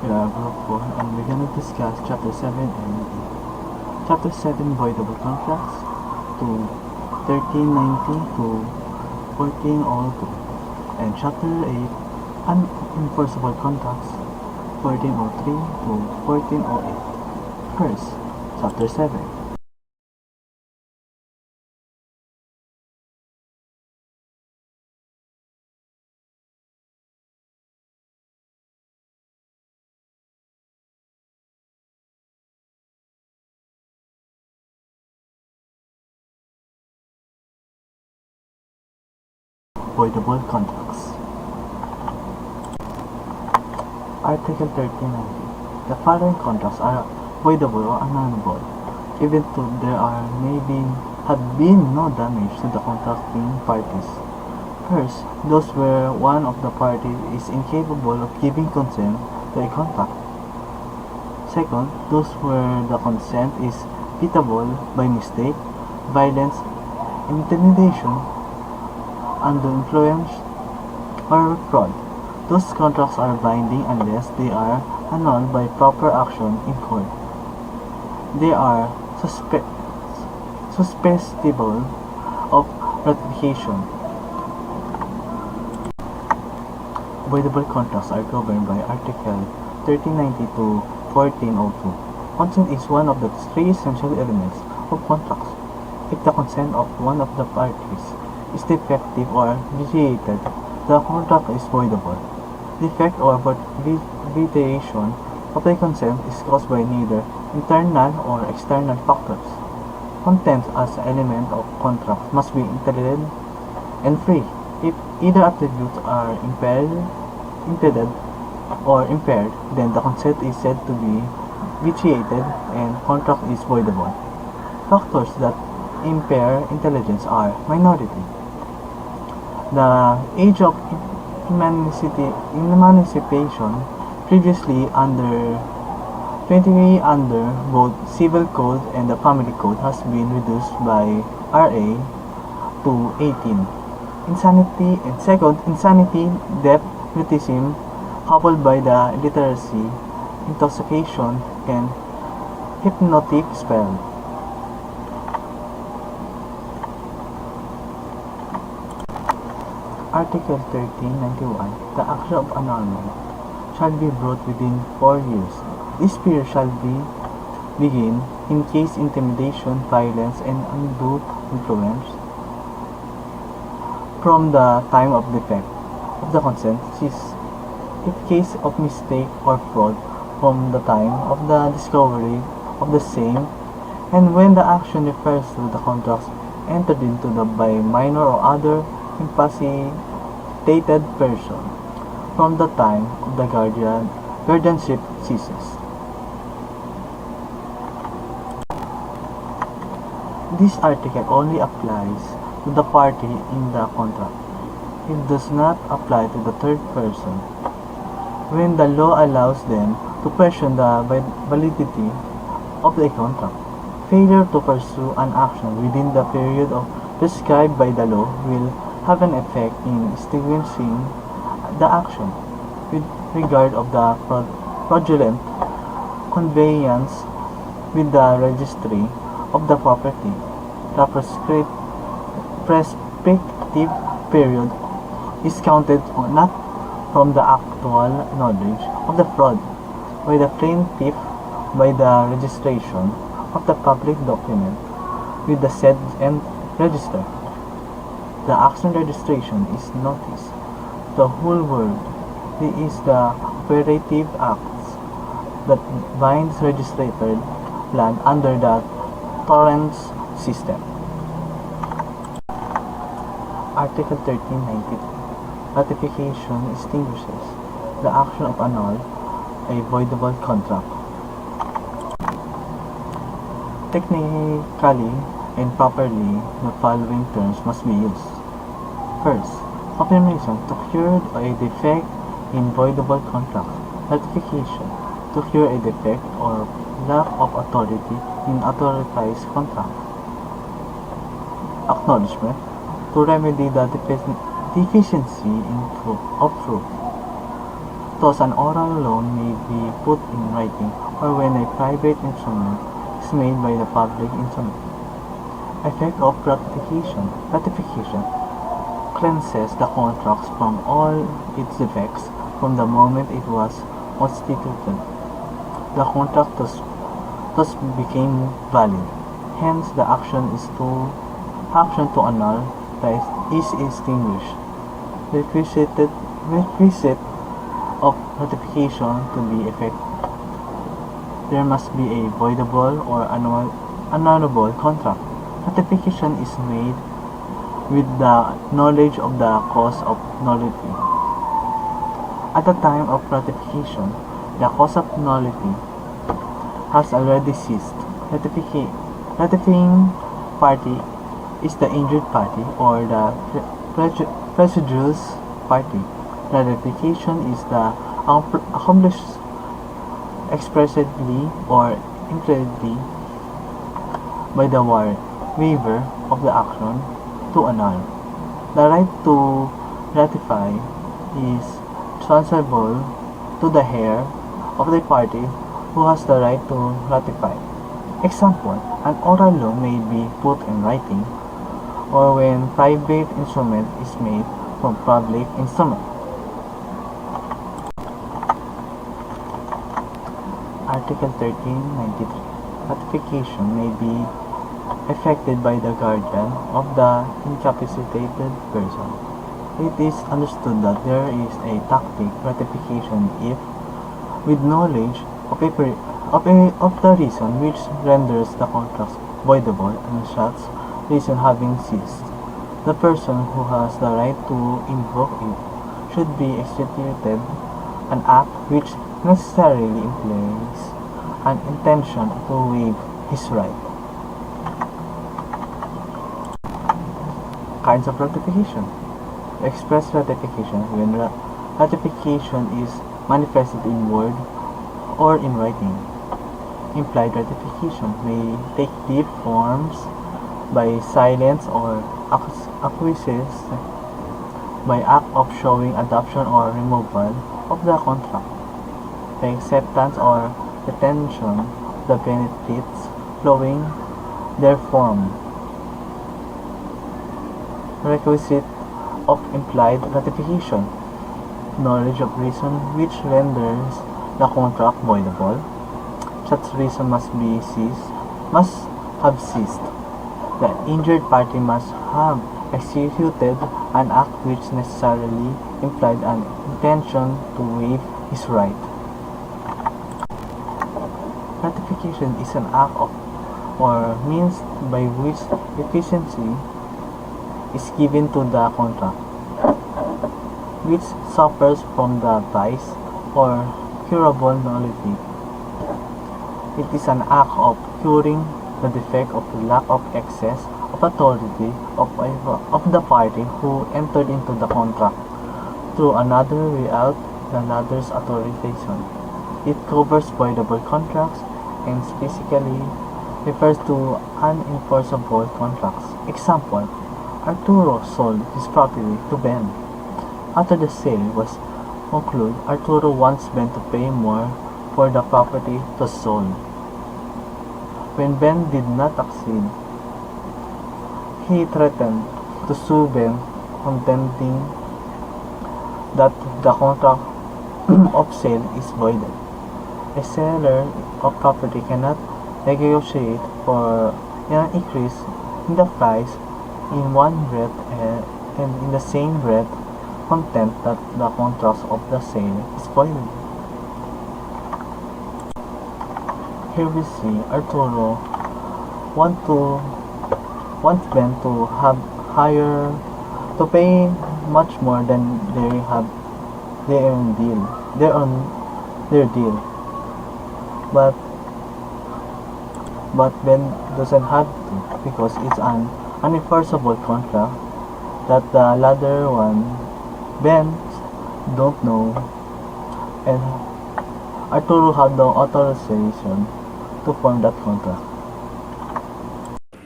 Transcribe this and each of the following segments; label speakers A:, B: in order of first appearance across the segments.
A: We are Group 4 and we're going to discuss Chapter 7 and 8. Chapter 7 Voidable Contracts to 1390 to 1402 and Chapter 8 Unenforceable Contracts 1403 to 1408. First, Chapter 7. Voidable Contracts. Article 1390. The following contracts are voidable or unnullable, even though there have been no damage to the contracting parties. First, those where one of the parties is incapable of giving consent to a contract. Second, those where the consent is beatable by mistake, violence, intimidation, under influence, or fraud. Those contracts are binding unless they are annulled by proper action in court. They are susceptible of ratification. Voidable contracts are governed by Article 1390 to 1402. Consent is one of the three essential elements of contracts. If the consent of one of the parties is defective or vitiated, the contract is voidable. Defect or vitiation of the consent is caused by neither internal or external factors. Content as an element of contract must be intelligent and free. If either attributes are impeded or impaired, then the consent is said to be vitiated and contract is voidable. Factors that impair intelligence are minority, the age of emancipation, previously under 20 under both Civil Code and the Family Code, has been reduced by RA to 18. Insanity, and second, insanity, death, mutism, coupled by the illiteracy, intoxication, and hypnotic spell. Article 1391. The action of annulment shall be brought within 4 years. This period shall begin in case intimidation, violence, and undue influence from the time of defect of the consent cease. In case of mistake or fraud, from the time of the discovery of the same, and when the action refers to the contracts entered into by minor or other incapacitated person, from the time of the guardianship ceases. This article only applies to the party in the contract. It does not apply to the third person. When the law allows them to question the validity of the contract, failure to pursue an action within the period prescribed by the law will have an effect in extinguishing the action. With regard of the fraudulent conveyance with the registry of the property, the prescriptive period is counted not from the actual knowledge of the fraud by the plaintiff by the registration of the public document with the said and register. The action registration is notice to the whole world. It is the operative acts that binds registered land under the torrents system. Article 1392. Ratification extinguishes the action of annul a voidable contract. Technically and properly, the following terms must be used. First, confirmation to cure a defect in voidable contract. Ratification to cure a defect or lack of authority in authorized contract. Acknowledgement to remedy the deficiency of proof. To because an oral loan may be put in writing or when a private instrument is made by the public instrument. Effect of ratification. Ratification cleanses the contract from all its defects from the moment it was constituted. The contract thus became valid. Hence, the action to annul is extinguished. Requisite of ratification to be effective. There must be a voidable or annullable contract. Ratification is made with the knowledge of the cause of nullity. At the time of ratification, the cause of nullity has already ceased. Ratifying party is the injured party or the prejudiced party. Ratification is the accomplished expressly or implicitly by the waiver of the action to annul. The right to ratify is transferable to the heir of the party who has the right to ratify. Example, an oral law may be put in writing or when private instrument is made from public instrument. Article 1393. Ratification may be effected by the guardian of the incapacitated person. It is understood that there is a tacit ratification if, with knowledge of the reason which renders the contract voidable and such reason having ceased, the person who has the right to invoke it should be executed, an act which necessarily implies an intention to waive his right. Kinds of ratification. Express ratification, when ratification is manifested in word or in writing. Implied ratification may take deep forms by silence or acquiescence, by act of showing adoption or removal of the contract, by acceptance or retention of the benefits flowing therefrom. Requisite of implied ratification: knowledge of reason which renders the contract voidable. Such reason must have ceased. The injured party must have executed an act which necessarily implied an intention to waive his right. Ratification is an act of or means by which efficiency is given to the contract, which suffers from the vice or curable nullity. It is an act of curing the defect of the lack of excess of authority of the party who entered into the contract through another without the latter's authorization. It covers voidable contracts and specifically refers to unenforceable contracts. Example, Arturo sold his property to Ben. After the sale was concluded, Arturo wants Ben to pay more for the property to sold. When Ben did not accede, he threatened to sue Ben, contending that the contract of sale is voided. A seller of property cannot negotiate for an increase in the price in one breath and in the same breath contend that the contract of the sale is voided. Here we see Arturo wants Ben to have to pay much more than their deal. But Ben doesn't have to because it's an unenforceable contract that the latter one Ben don't know, and Arturo had no authorization to form that contract.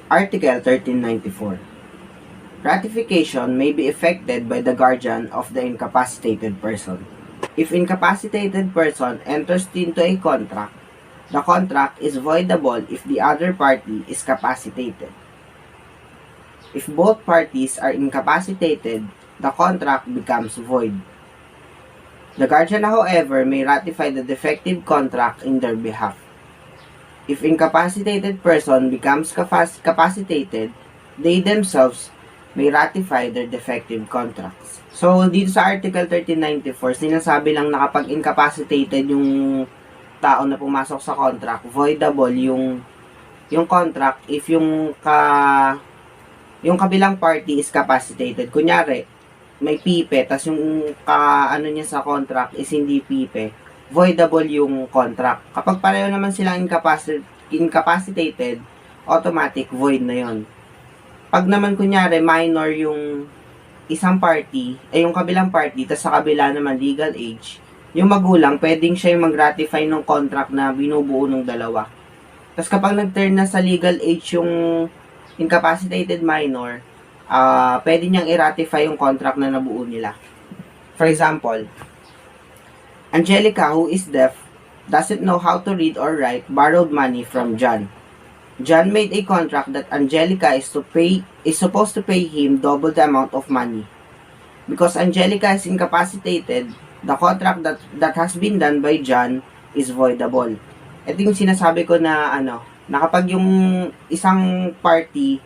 B: Article 1394. Ratification may be effected by the guardian of the incapacitated person. If incapacitated person enters into a contract, the contract is voidable if the other party is capacitated. If both parties are incapacitated, the contract becomes void. The guardian, however, may ratify the defective contract in their behalf. If incapacitated person becomes capacitated, they themselves may ratify their defective contracts. So, dito sa Article 1394, sinasabi lang na kapag incapacitated yung tao na pumasok sa contract, voidable yung contract if yung kabilang party is capacitated. Kunyari, may pipe, tas yung ano niya sa contract is hindi pipe, voidable yung contract. Kapag pareho naman silang incapacitated, automatic void na yon. Pag naman kunyari minor yung isang party, yung kabilang party, tas sa kabila naman legal age, yung magulang, pwedeng siya yung mag-ratify ng contract na binubuo ng dalawa. Tas kapag nag-turn na sa legal age yung incapacitated minor, pwede niyang i-ratify yung contract na nabuo nila. For example, Angelica, who is deaf, doesn't know how to read or write, borrowed money from John. John made a contract that Angelica is supposed to pay him double the amount of money. Because Angelica is incapacitated, the contract that has been done by John is voidable. Ito yung sinasabi ko na na kapag yung isang party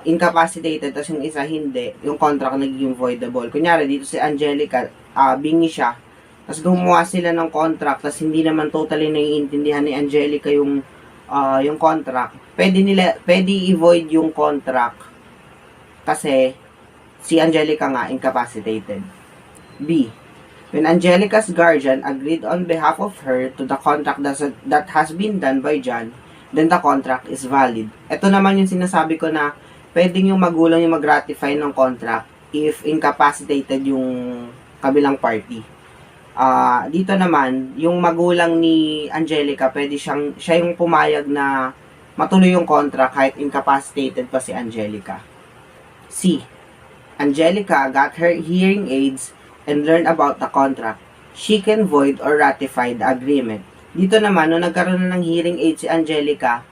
B: incapacitated tapos yung isa hindi, yung contract nagiging voidable. Kunyari dito si Angelica, bingi siya, tapos gumawa sila ng contract tapos hindi naman totally naiintindihan ni Angelica yung contract. Pwede i-void yung contract kasi si Angelica nga incapacitated. B. When Angelica's guardian agreed on behalf of her to the contract that has been done by John, then the contract is valid. Ito naman yung sinasabi ko na pwedeng yung magulang yung mag-ratify ng contract if incapacitated yung kabilang party. Dito naman, yung magulang ni Angelica, pwede siya yung pumayag na matuloy yung contract kahit incapacitated pa si Angelica. C. Angelica got her hearing aids and learned about the contract. She can void or ratify the agreement. Dito naman, nung nagkaroon na ng hearing aid si Angelica,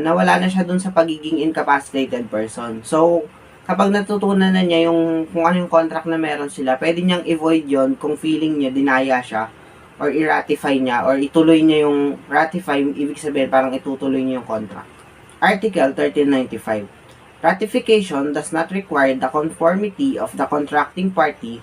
B: nawala na siya dun sa pagiging incapacitated person. So, kapag natutunan na niya kung ano yung contract na meron sila, pwede niyang i-void yon kung feeling niya, dinaya siya, or i-ratify niya, or ituloy niya yung ratify, ibig sabihin parang itutuloy niya yung contract. Article 1395. Ratification does not require the conformity of the contracting party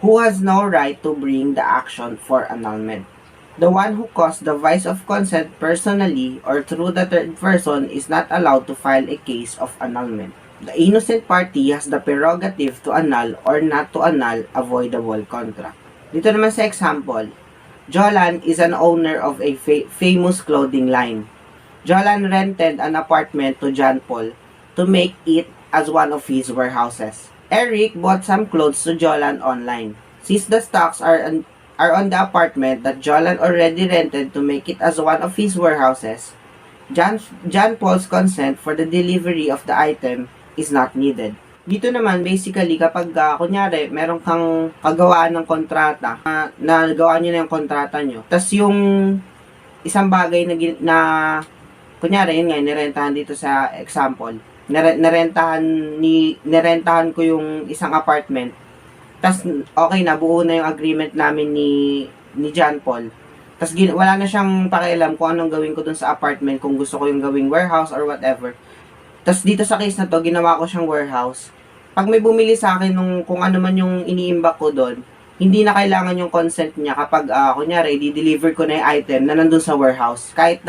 B: who has no right to bring the action for annulment. The one who caused the vice of consent personally or through the third person is not allowed to file a case of annulment. The innocent party has the prerogative to annul or not to annul a voidable contract. Dito naman sa example, Jolan is an owner of a famous clothing line. Jolan rented an apartment to John Paul to make it as one of his warehouses. Eric bought some clothes to Jolan online. Since the stocks are on the apartment that Jolan already rented to make it as one of his warehouses, John Paul's consent for the delivery of the item is not needed. Dito naman, basically, kapag kunyari, meron kang kagawaan ng kontrata, na gawa nyo na yung kontrata nyo, tas yung isang bagay na kunyari, yun nga, nirentahan dito sa example, nirentahan ko yung isang apartment, tas okay na, buo na yung agreement namin ni John Paul, tas wala na siyang pakialam kung anong gawin ko dun sa apartment, kung gusto ko yung gawing warehouse or whatever. Tas dito sa case na to, ginawa ko siyang warehouse. Pag may bumili sa akin kung ano man yung iniimbak ko doon, hindi na kailangan yung consent niya kapag kunyari di-deliver ko na yung item na nandun sa warehouse. Kahit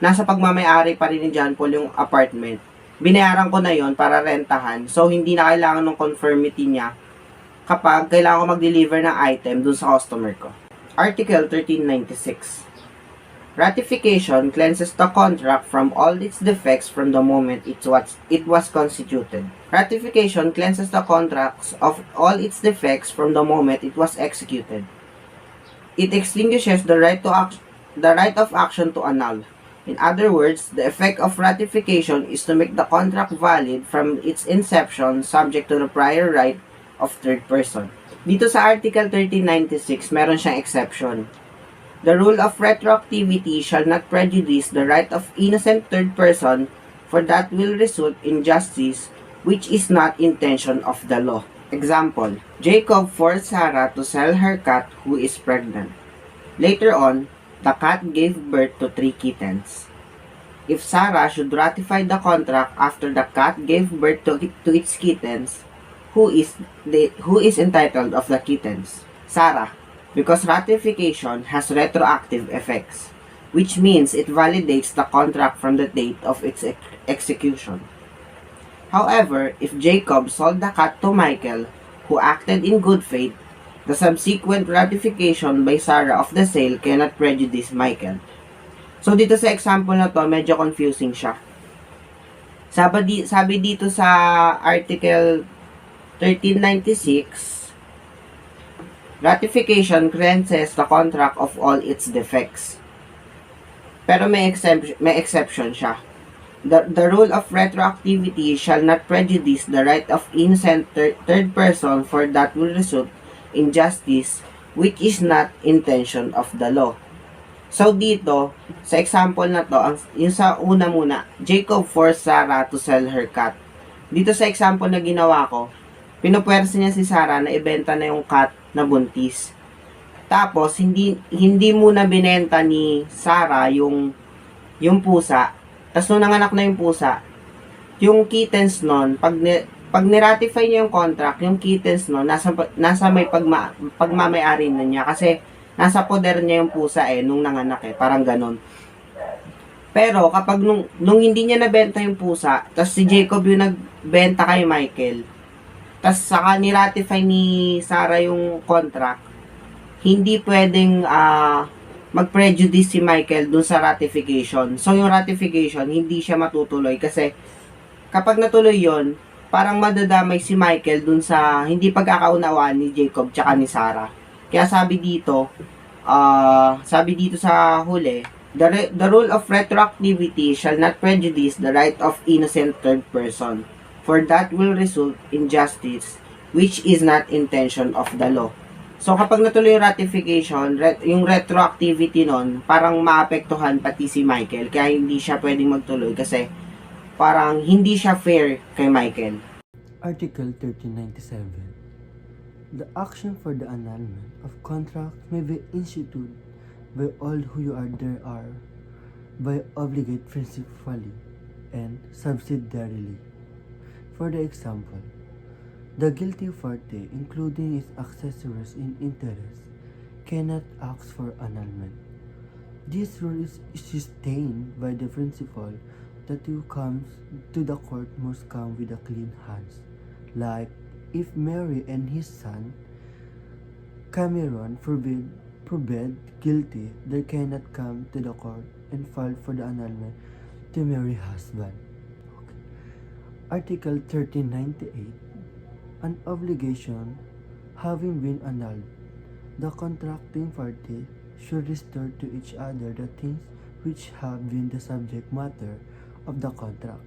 B: nasa pagmamay-ari pa rin ni John Paul yung apartment, binayaran ko na yon para rentahan. So hindi na kailangan ng conformity niya kapag kailangan ko mag-deliver ng item dun sa customer ko. Article 1396. Ratification cleanses the contract from all its defects from the moment it was constituted. Ratification cleanses the contracts of all its defects from the moment it was executed. It extinguishes the right of action to annul. In other words, the effect of ratification is to make the contract valid from its inception, subject to the prior right of third person. Dito sa Article 1396, meron siyang exception. The rule of retroactivity shall not prejudice the right of innocent third person, for that will result in justice which is not intention of the law. Example, Jacob forced Sarah to sell her cat who is pregnant. Later on, the cat gave birth to 3 kittens. If Sarah should ratify the contract after the cat gave birth to its kittens, who is entitled of the kittens? Sarah, because ratification has retroactive effects, which means it validates the contract from the date of its execution. However, if Jacob sold the cat to Michael, who acted in good faith, the subsequent ratification by Sarah of the sale cannot prejudice Michael. So dito sa example na to, medyo confusing siya. Sabi dito sa Article 1396, ratification cleanses the contract of all its defects. Pero may exception siya. The rule of retroactivity shall not prejudice the right of innocent third person, for that will result in justice which is not intention of the law. So dito, sa example na to, yung sa una muna, Jacob forced Sarah to sell her cat. Dito sa example na ginawa ko, pinupwersa niya si Sarah na ibenta na yung cat na buntis. Tapos, hindi muna binenta ni Sarah yung pusa. Tapos nung nanganak na yung pusa, yung kittens nun, pag niratify niya yung contract, yung kittens nun, nasa may pagmamayari na niya. Kasi, nasa poder niya yung pusa nung nanganak parang ganon. Pero kapag nung hindi niya nabenta yung pusa, tas si Jacob yung nagbenta kay Michael, tas saka ni-ratify ni Sarah yung contract, hindi pwedeng mag-prejudice si Michael dun sa ratification. So yung ratification, hindi siya matutuloy kasi kapag natuloy yon, parang madadamay si Michael dun sa hindi pagkakaunawaan ni Jacob tsaka ni Sarah. Kaya sabi dito sa huli, the rule of retroactivity shall not prejudice the right of innocent third person, for that will result in justice, which is not intention of the law. So kapag natuloy yung ratification, yung retroactivity nun, parang maapektuhan pati si Michael, kaya hindi siya pwedeng magtuloy kasi parang hindi siya fair kay Michael.
C: Article 1397. The action for the annulment of contract may be instituted by all who are by obligate principally and subsidiarily. For the example, the guilty party, including its accessories in interest, cannot ask for annulment. This rule is sustained by the principle that who comes to the court must come with a clean hands, like if Mary and his son Cameron proved guilty, they cannot come to the court and file for the annulment to Mary's husband. Article 1398. An obligation having been annulled, the contracting party should restore to each other the things which have been the subject matter of the contract,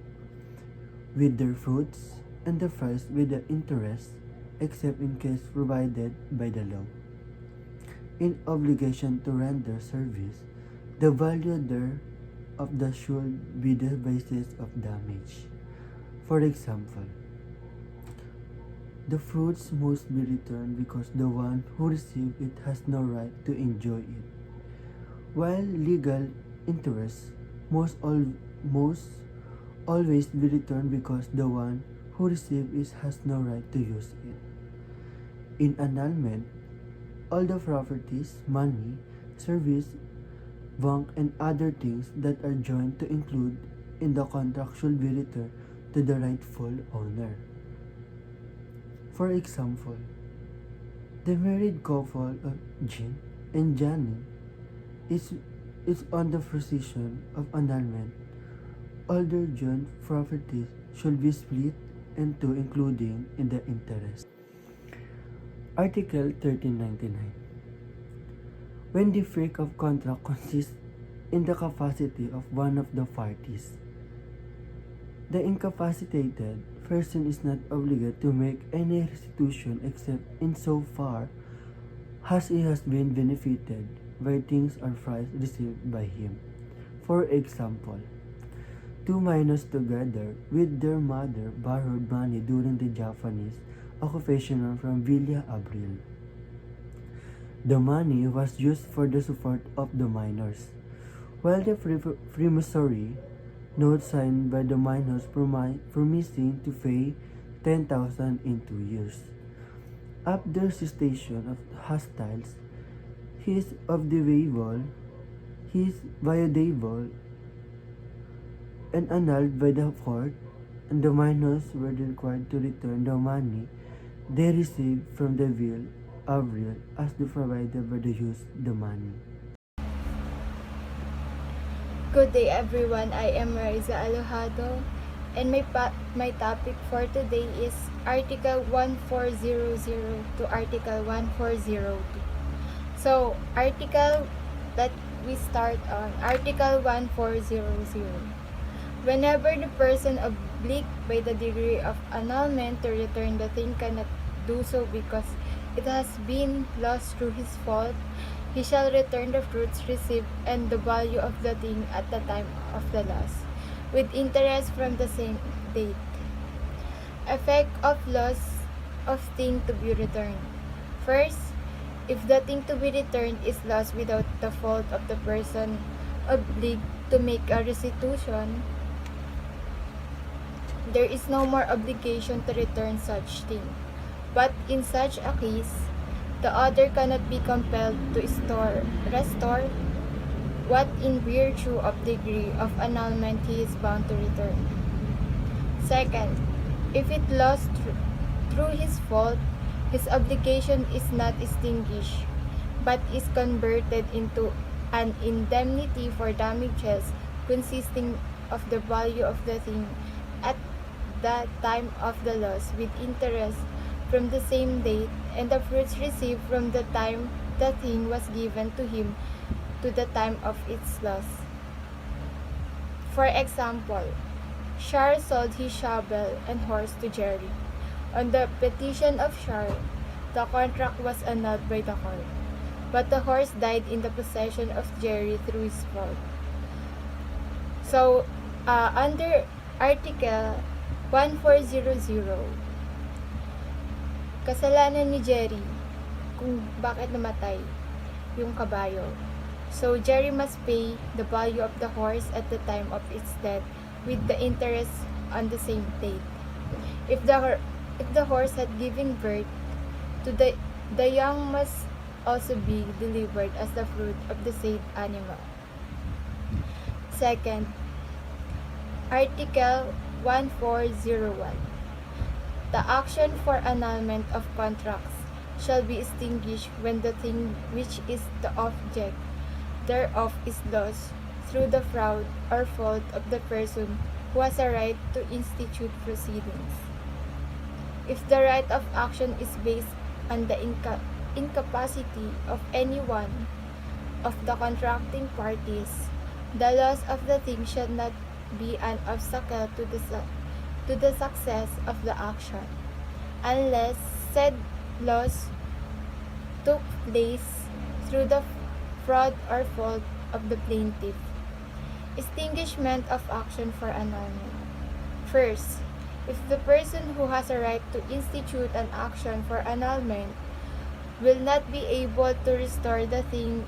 C: with their fruits, and the price with the interest, except in case provided by the law. In obligation to render service, the value thereof should be the basis of damage. For example, the fruits must be returned because the one who received it has no right to enjoy it, while legal interest must always be returned because the one who received it has no right to use it. In annulment, all the properties, money, service, bank, and other things that are joined to include in the contract should be returned to the rightful owner. For example, the married couple of Jean and Johnny is on the position of annulment. All their joint properties should be split into, including in the interest. Article 1399. When the break of contract consists in the capacity of one of the parties, the incapacitated person is not obligated to make any restitution except insofar as he has been benefited by things or price received by him. For example, two miners together with their mother borrowed money during the Japanese occupation from Villa Abril. The money was used for the support of the miners, while the promissory note signed by the miners promising to pay 10,000 in 2 years. After cessation of hostiles, his violable and annulled by the court, and the miners were required to return the money they received from the Ville Avril as the provider by the use the money.
D: Good day everyone, I am Mariza Alojado and my topic for today is Article 1400 to Article 1402. So, that we start on Article 1400. Whenever the person obliged by the degree of annulment to return the thing cannot do so because it has been lost through his fault, he shall return the fruits received and the value of the thing at the time of the loss, with interest from the same date. Effect of loss of thing to be returned. First, if the thing to be returned is lost without the fault of the person obliged to make a restitution, there is no more obligation to return such thing. But in such a case, the other cannot be compelled to restore what in virtue of degree of annulment he is bound to return. Second, if it lost through his fault, his obligation is not extinguished, but is converted into an indemnity for damages consisting of the value of the thing at the time of the loss with interest from the same date and the fruits received from the time the thing was given to him to the time of its loss. For example, Shar sold his shovel and horse to Jerry. On the petition of Shar, the contract was annulled by the court, but the horse died in the possession of Jerry through his fault. So, under Article 1400, kasalanan ni Jerry kung bakit namatay yung kabayo. So, Jerry must pay the value of the horse at the time of its death with the interest on the same date. If the horse had given birth to the young must also be delivered as the fruit of the said animal. Second, Article 1401. The action for annulment of contracts shall be extinguished when the thing which is the object thereof is lost through the fraud or fault of the person who has a right to institute proceedings. If the right of action is based on the incapacity of any one of the contracting parties, the loss of the thing shall not be an obstacle to the success of the action, unless said loss took place through the fraud or fault of the plaintiff. Extinguishment of action for annulment. First, if the person who has a right to institute an action for annulment will not be able to restore the thing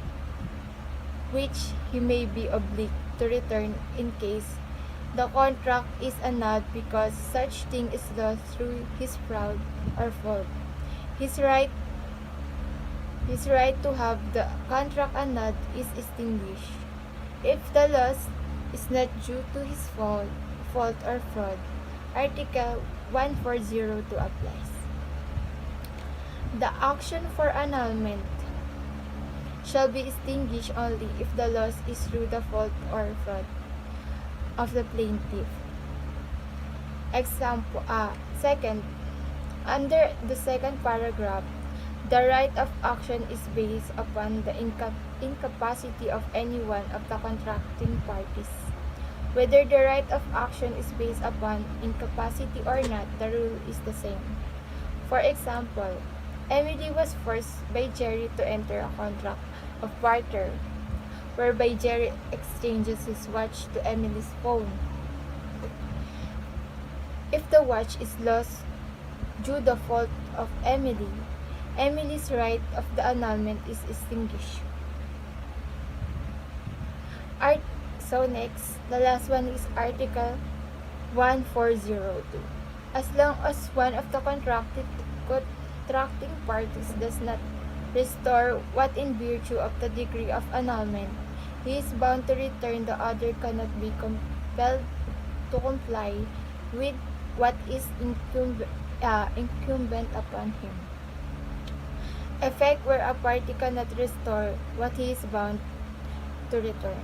D: which he may be obliged to return in case the contract is annulled because such thing is lost through his fraud or fault. His right to have the contract annulled is extinguished. If the loss is not due to his fault or fraud, Article 1402 applies. The action for annulment shall be extinguished only if the loss is through the fault or fraud of the plaintiff. Example second, under the second paragraph, the right of action is based upon the incapacity of any one of the contracting parties Whether the right of action is based upon incapacity or not, the rule is the same. For example, Emily was forced by Jerry to enter a contract of barter, whereby Jerry exchanges his watch to Emily's phone. If the watch is lost due the fault of Emily, Emily's right of the annulment is extinguished. Art so next, the last one is Article 1402. As long as one of the contracting parties does not restore what in virtue of the degree of annulment he is bound to return, the other cannot be compelled to comply with what is incumbent upon him. Effect where a party cannot restore what he is bound to return.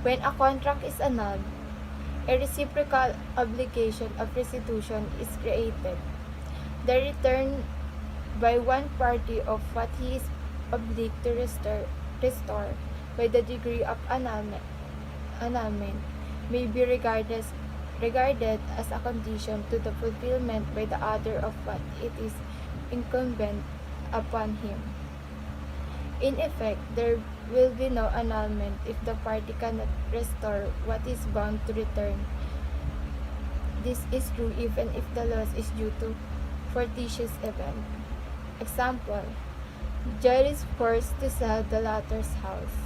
D: When a contract is annulled, a reciprocal obligation of restitution is created. The return by one party of what he is obliged to restore by the degree of annulment may be regarded as a condition to the fulfillment by the other of what it is incumbent upon him. In effect, there will be no annulment if the party cannot restore what is bound to return. This is true even if the loss is due to fortuitous event. Example, Jerry is forced to sell the latter's house.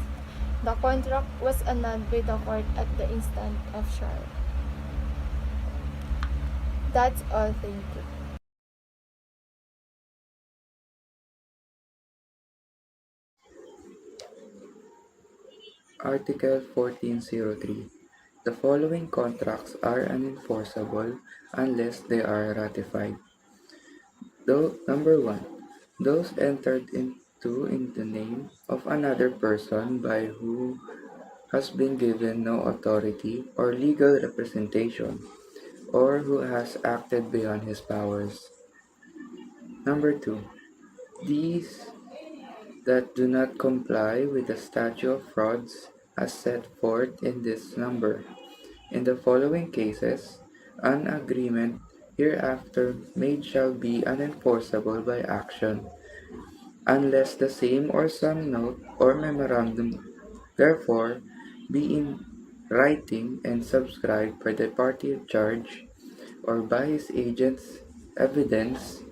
D: The contract was annulled by the court at the instant of trial. That's all, thank you.
E: Article 1403. The following contracts are unenforceable unless they are ratified. Number 1. Those entered into in the name of another person by who has been given no authority or legal representation, or who has acted beyond his powers. Number 2. These that do not comply with the statute of frauds as set forth in this number. In the following cases, an agreement hereafter made shall be unenforceable by action, unless the same or some note or memorandum therefore be in writing and subscribed by the party charged or by his agent's evidence.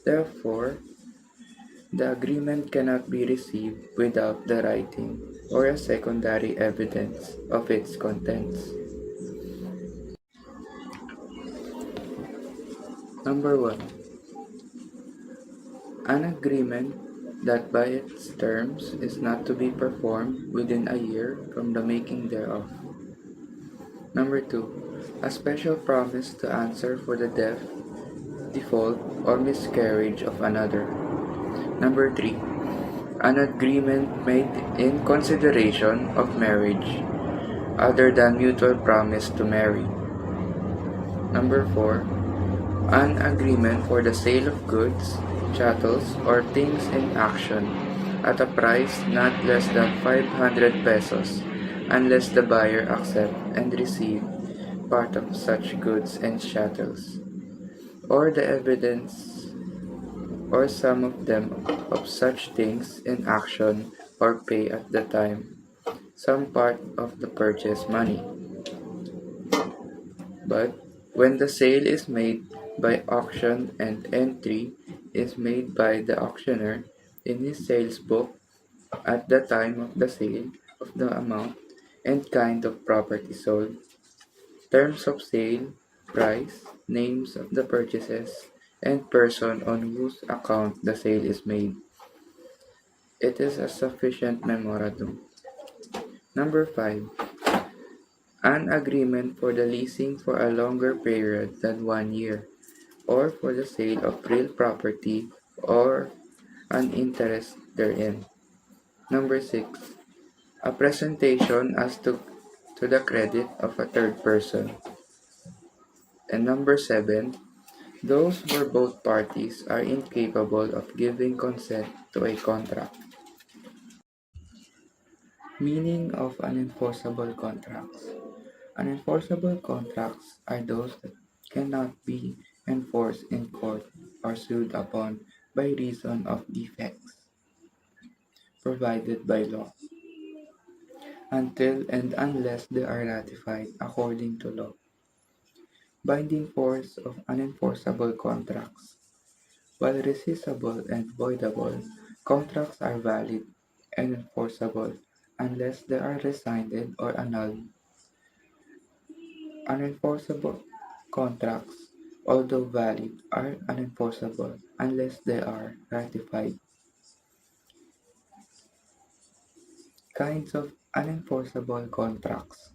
E: Therefore, the agreement cannot be received without the writing or a secondary evidence of its contents. Number 1. An agreement that by its terms is not to be performed within a year from the making thereof. Number 2. A special promise to answer for the death, default, or miscarriage of another. Number 3. An agreement made in consideration of marriage, other than mutual promise to marry. Number 4. An agreement for the sale of goods, chattels, or things in action at a price not less than 500 pesos unless the buyer accept and receive part of such goods and chattels, or the evidence or some of them of such things in action, or pay at the time some part of the purchase money. But when the sale is made by auction and entry is made by the auctioneer in his sales book at the time of the sale of the amount and kind of property sold, terms of sale, price, names of the purchases, and person on whose account the sale is made, it is a sufficient memorandum. Number 5. An agreement for the leasing for a longer period than 1 year, or for the sale of real property or an interest therein. Number 6. A presentation as to the credit of a third person. And number 7. Those where both parties are incapable of giving consent to a contract. Meaning of unenforceable contracts. Unenforceable contracts are those that cannot be enforced in court or sued upon by reason of defects provided by law, until and unless they are ratified according to law. Binding force of unenforceable contracts. While resistable and voidable, contracts are valid and enforceable unless they are rescinded or annulled. Unenforceable contracts, although valid, are unenforceable unless they are ratified. Kinds of unenforceable contracts.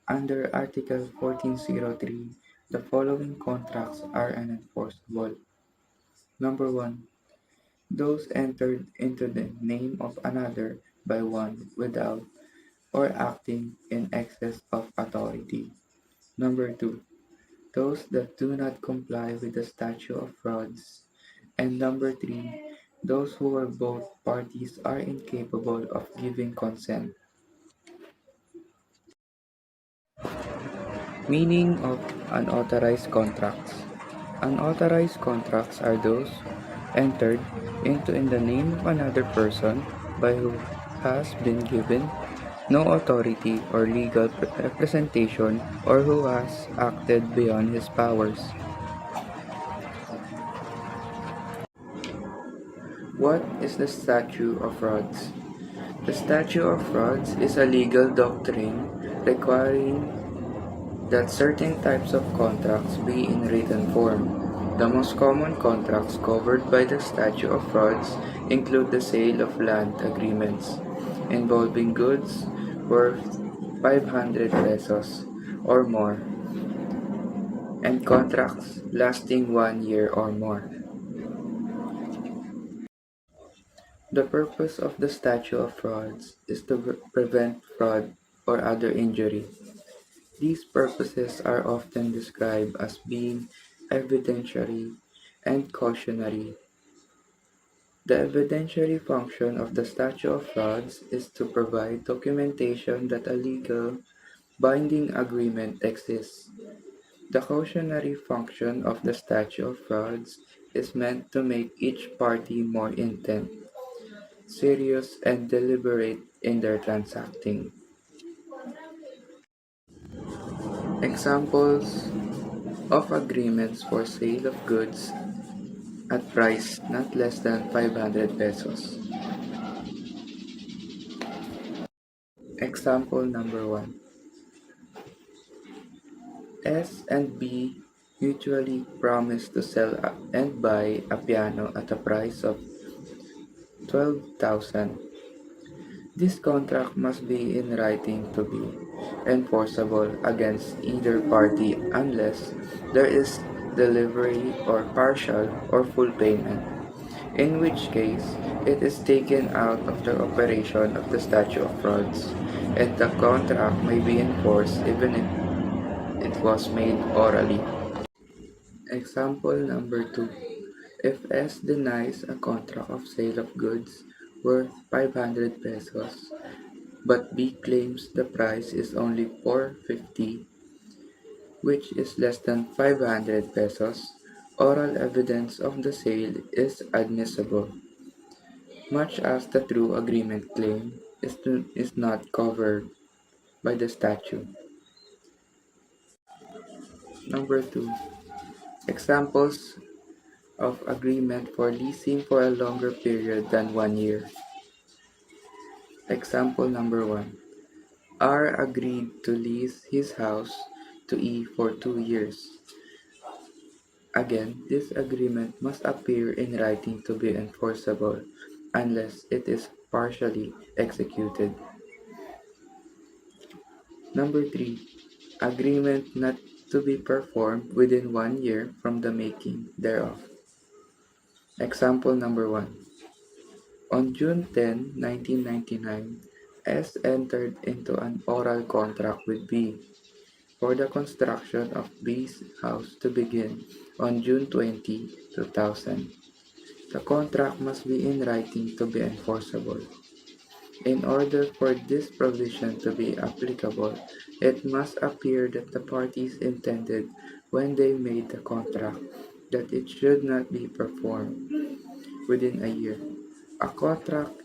E: Under Article 1403, the following contracts are unenforceable. Number 1. Those entered into the name of another by one without or acting in excess of authority. Number 2. Those that do not comply with the statute of frauds. And number 3. Those who are both parties are incapable of giving consent. Meaning of unauthorized contracts. Unauthorized contracts are those entered into in the name of another person by who has been given no authority or legal representation or who has acted beyond his powers. What is the statute of frauds? The statute of frauds is a legal doctrine requiring that certain types of contracts be in written form. The most common contracts covered by the statute of frauds include the sale of land agreements involving goods worth 500 pesos or more and contracts lasting 1 year or more. The purpose of the statute of frauds is to prevent fraud or other injury. These purposes are often described as being evidentiary and cautionary. The evidentiary function of the statute of frauds is to provide documentation that a legal, binding agreement exists. The cautionary function of the statute of frauds is meant to make each party more intent, serious, and deliberate in their transacting. Examples of agreements for sale of goods at price not less than 500 pesos. Example number 1. S and B mutually promise to sell and buy a piano at a price of 12,000. This contract must be in writing to be enforceable against either party unless there is delivery or partial or full payment, in which case it is taken out of the operation of the statute of frauds, and the contract may be enforced even if it was made orally. Example number 2. If S denies a contract of sale of goods worth 500 pesos, but B claims the price is only 450, which is less than 500 pesos, oral evidence of the sale is admissible, much as the true agreement claim is not covered by the statute. Number 2. Examples of agreement for leasing for a longer period than 1 year. Example number 1. R agreed to lease his house to E for 2 years. Again, this agreement must appear in writing to be enforceable unless it is partially executed. Number 3. Agreement not to be performed within 1 year from the making thereof. Example number 1. On June 10, 1999, S entered into an oral contract with B for the construction of B's house to begin on June 20, 2000. The contract must be in writing to be enforceable. In order for this provision to be applicable, it must appear that the parties intended when they made the contract that it should not be performed within a year. A contract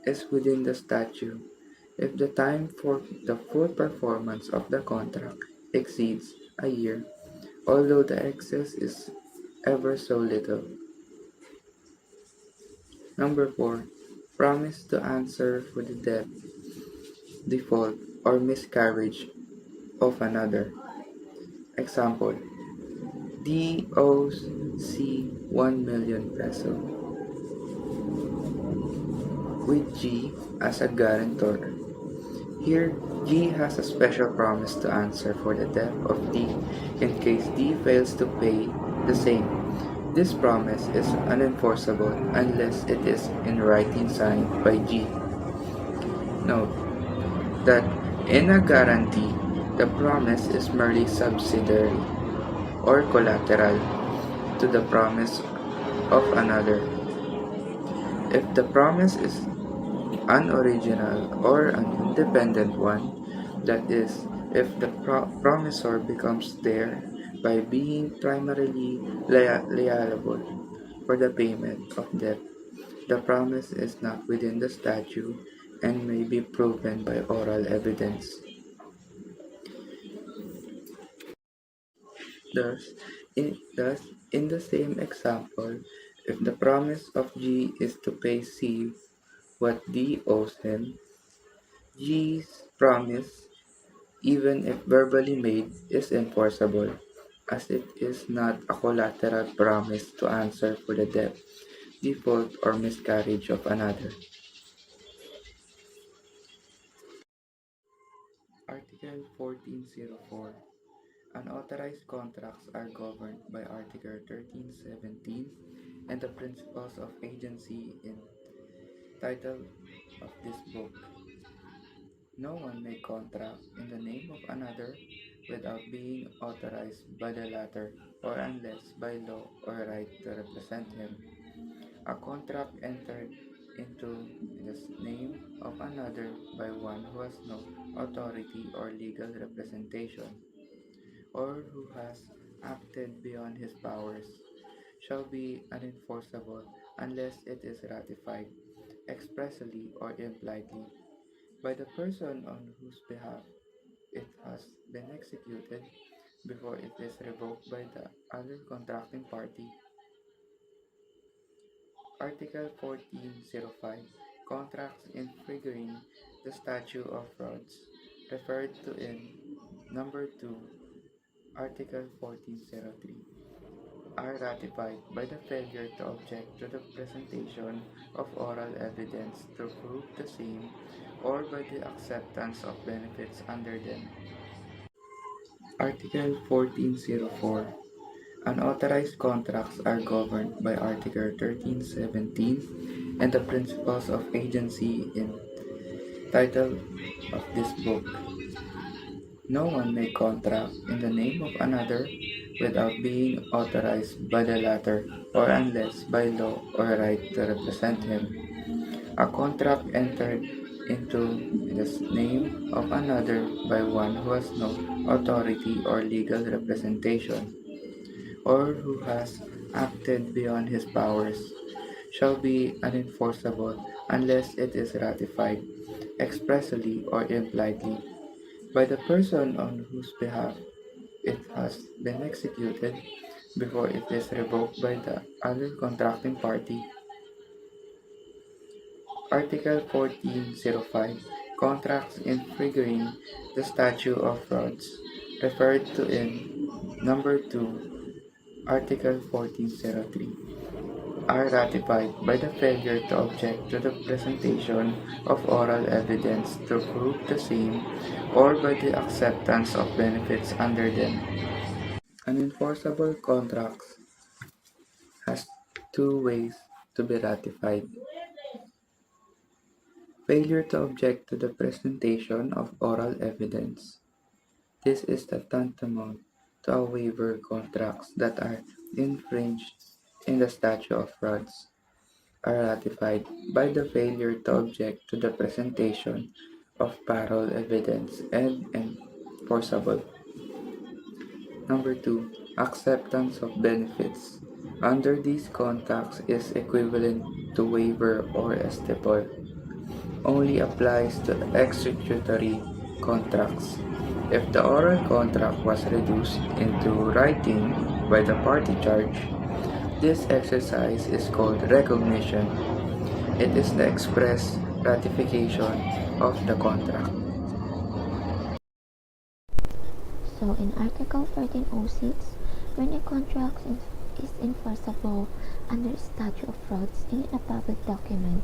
E: is within the statute if the time for the full performance of the contract exceeds a year, although the excess is ever so little. Number 4. Promise to answer for the debt, default, or miscarriage of another. Example, D owes C 1 million peso with G as a guarantor. Here, G has a special promise to answer for the debt of D in case D fails to pay the same. This promise is unenforceable unless it is in writing signed by G. Note that in a guarantee, the promise is merely subsidiary or collateral to the promise of another. If the promise is an original or an independent one, that is, if the promisor becomes there by being primarily liable for the payment of debt, the promise is not within the statute and may be proven by oral evidence. Thus, in the same example, if the promise of G is to pay C what D owes him, G's promise, even if verbally made, is enforceable, as it is not a collateral promise to answer for the debt, default, or miscarriage of another. Article 1404. Unauthorized contracts are governed by Article 1317 and the principles of agency in title of this book. No one may contract in the name of another without being authorized by the latter or unless by law or right to represent him. A contract entered into the name of another by one who has no authority or legal representation or who has acted beyond his powers shall be unenforceable unless it is ratified expressly or impliedly by the person on whose behalf it has been executed before it is revoked by the other contracting party. Article 1405. Contracts infringing the statute of frauds referred to in number 2, Article 1403 are ratified by the failure to object to the presentation of oral evidence to prove the same or by the acceptance of benefits under them. Article 1404. Unauthorized contracts are governed by Article 1317 and the principles of agency in title of this book. No one may contract in the name of another without being authorized by the latter or unless by law or right to represent him. A contract entered into the name of another by one who has no authority or legal representation or who has acted beyond his powers shall be unenforceable unless it is ratified expressly or impliedly by the person on whose behalf it has been executed before it is revoked by the other contracting party. Article 1405. Contracts infringing the statute of frauds referred to in number 2, Article 1403 are ratified by the failure to object to the presentation of oral evidence to prove the same or by the acceptance of benefits under them. Unenforceable contracts has two ways to be ratified. Failure to object to the presentation of oral evidence. This is the tantamount to a waiver contracts that are infringed in the statute of frauds. are ratified by the failure to object to the presentation of parole evidence and enforceable. Number 2. Acceptance of benefits. Under these contracts is equivalent to waiver or estoppel. Only applies to executory contracts. If the oral contract was reduced into writing by the party charged, this exercise is called recognition. It is the express ratification of the contract.
F: So in Article 1406, when a contract is enforceable under statute of frauds in a public document,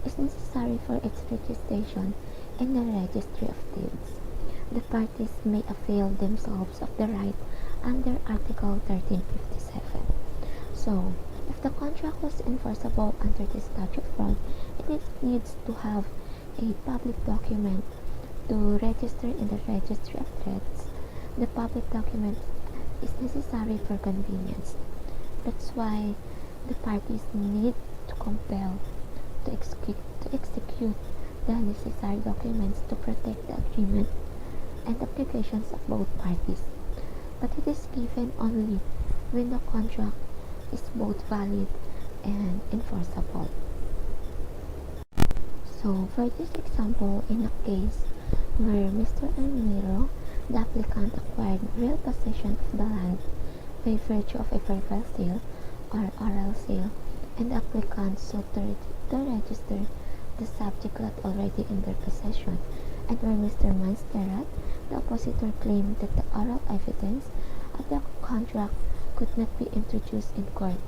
F: is necessary for its registration in the Registry of Deeds. The parties may avail themselves of the right under Article 1357. So, if the contract was enforceable under the statute of fraud, it needs to have a public document to register in the Registry of Deeds. The public document is necessary for convenience. That's why the parties need to compel to execute the necessary documents to protect the agreement and obligations of both parties. But it is given only when the contract is both valid and enforceable. So, for this example, in a case where Mr. Almiro, the applicant, acquired real possession of the land by virtue of a verbal sale or oral sale, and the applicant sought to register the subject lot already in their possession, and where Mr. Mansterat, the oppositor, claimed that the oral evidence of the contract could not be introduced in court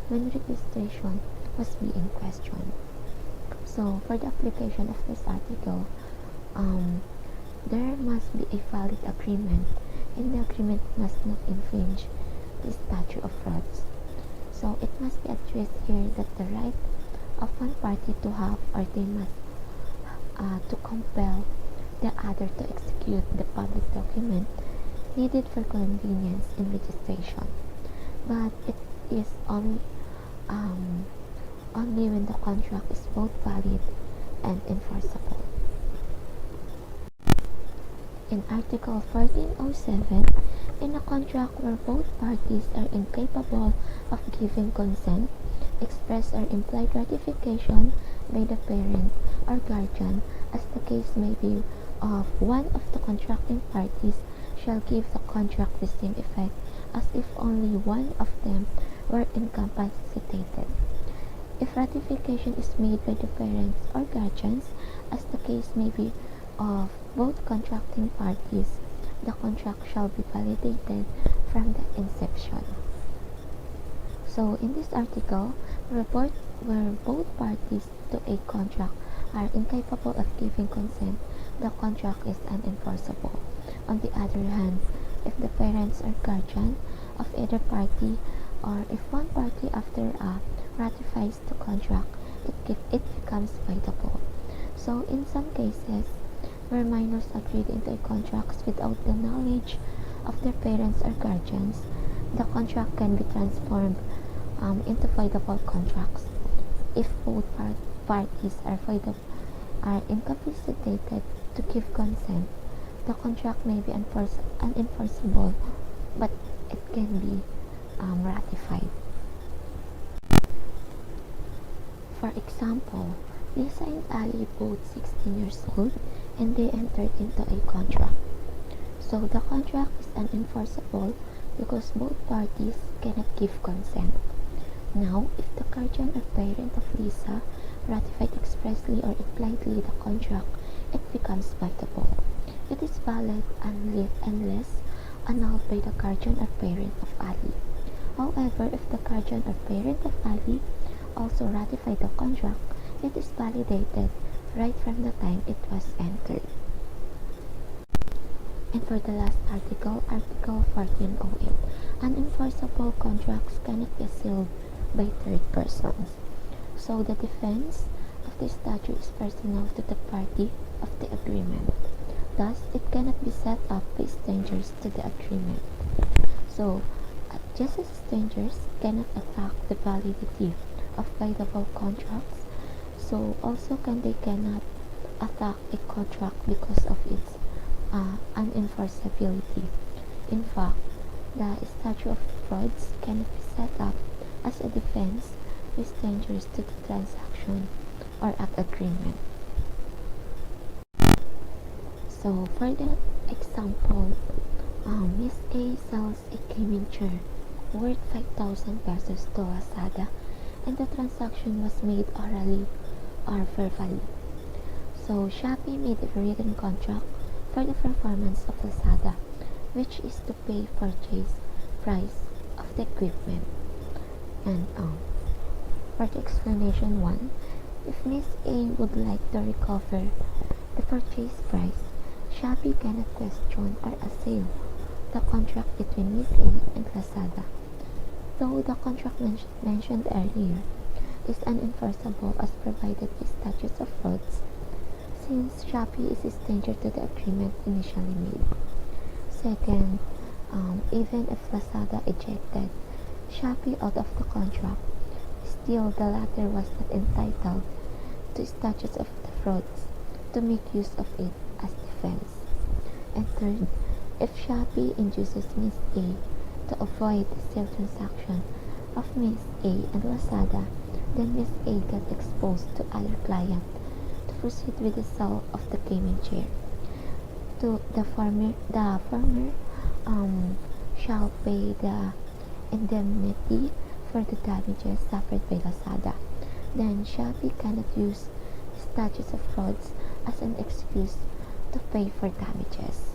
F: when registration was being questioned. So, for the application of this article, there must be a valid agreement, and the agreement must not infringe the statute of frauds. So, it must be addressed here that the right of one party to have or they must to compel the other to execute the public document needed for convenience in registration. But it is only when the contract is both valid and enforceable. In Article 1407, in a contract where both parties are incapable of giving consent, express or implied ratification by the parent or guardian, as the case may be, of one of the contracting parties shall give the contract the same effect as if only one of them were incapacitated. If ratification is made by the parents or guardians, as the case may be, of both contracting parties, the contract shall be validated from the inception. So, in this article, where both parties to a contract are incapable of giving consent, the contract is unenforceable. On the other hand, if the parents or guardian of either party, or if one party after ratifies the contract, it becomes voidable. So, in some cases, where minors agreed into contracts without the knowledge of their parents or guardians, the contract can be transformed into voidable contracts. If both parties are incapacitated to give consent, the contract may be unenforceable, but it can be ratified. For example, Lisa and Ali, both 16 years old, and they entered into a contract. So the contract is unenforceable because both parties cannot give consent. Now, if the guardian or parent of Lisa ratified expressly or impliedly the contract, it becomes voidable. It is valid unless annulled by the guardian or parent of Ali. However, if the guardian or parent of Ali also ratified the contract, it is validated right from the time it was entered. And for the last article, Article 1408, unenforceable contracts cannot be sealed by third persons. So the defense of the statute is personal to the party of the agreement. Thus, it cannot be set up by strangers to the agreement. So, just as strangers cannot attack the validity of voidable contracts, so also they cannot attack a contract because of its unenforceability. In fact, the statute of frauds can be set up as a defense with strangers to the transaction or agreement. So for the example, Miss A sells a gaming chair worth 5,000 pesos to Lazada, and the transaction was made orally or verbally. So Shopee made a written contract for the performance of Lazada, which is to pay purchase price of the equipment. And for the explanation 1, if Miss A would like to recover the purchase price, Shopee cannot question or assail the contract between Miss A and Lazada. Though the contract mentioned earlier is unenforceable as provided by statutes of frauds, since Shopee is a stranger to the agreement initially made. Second, even if Lazada ejected Shopee out of the contract, still the latter was not entitled to statutes of the frauds to make use of it as defense. And third, if Shopee induces Miss A to avoid the sale transaction of Miss A and Lazada, then Miss A got exposed to other client to proceed with the sale of the gaming chair. To the former shall pay the indemnity for the damages suffered by Lazada. Then Shopee cannot use statutes of frauds as an excuse to pay for damages.